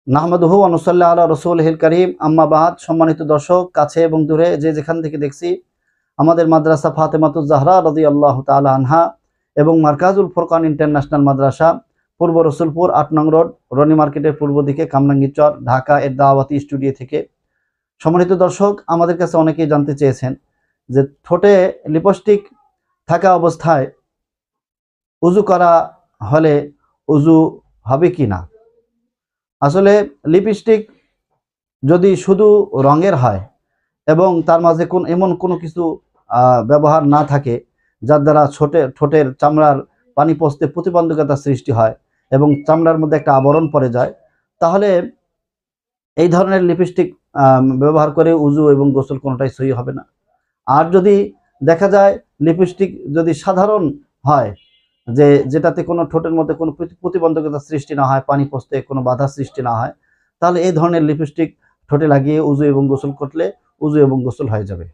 নাহমাদুহু ওয়া নুসাল্লি আলা রাসূলিহিল কারীম, আম্মা বাদ। সম্মানিত দর্শক, কাছে এবং দূরে যে যেখান থেকে দেখছি, আমাদের মাদ্রাসা ফাতেমাতুজ জাহরা রাদিয়াল্লাহু তাআলা আনহা এবং মারকাজুল ফুরকান ইন্টারন্যাশনাল মাদ্রাসা, পূর্ব রসুলপুর ৮ নং রোড, রনি মার্কেটের পূর্ব দিকে, কামরাঙ্গীর চর, ঢাকা এর দাওয়াতি স্টুডিও থেকে। সম্মানিত দর্শক, আমাদের কাছে অনেকেই জানতে চেয়েছেন যে ঠোঁটে লিপস্টিক থাকা অবস্থায় উজু করা হলে উজু হবে কি না। আসলে লিপস্টিক যদি শুধু রঙের হয় এবং তার মাঝে এমন কোনো কিছু ব্যবহার না থাকে যার দ্বারা ঠোঁটের চামড়ার পানি পৌঁছতে প্রতিবন্ধকতা সৃষ্টি হয় এবং চামড়ার মধ্যে একটা আবরণ পড়ে যায়, তাহলে এই ধরনের লিপস্টিক ব্যবহার করে উজু এবং গোসল কোনোটাই সহি হবে না। আর যদি দেখা যায় লিপস্টিক যদি সাধারণ হয়, যেটাতে কোনো ঠোঁটের মধ্যে কোনো প্রতিবন্ধকতা সৃষ্টি না হয়, পানি পৌঁছতে কোনো বাধা সৃষ্টি না হয়, তাহলে এই ধরনের লিপস্টিক ঠোঁটে লাগিয়ে উজু এবং গোসল করলে উজু এবং গোসল হয়ে যাবে।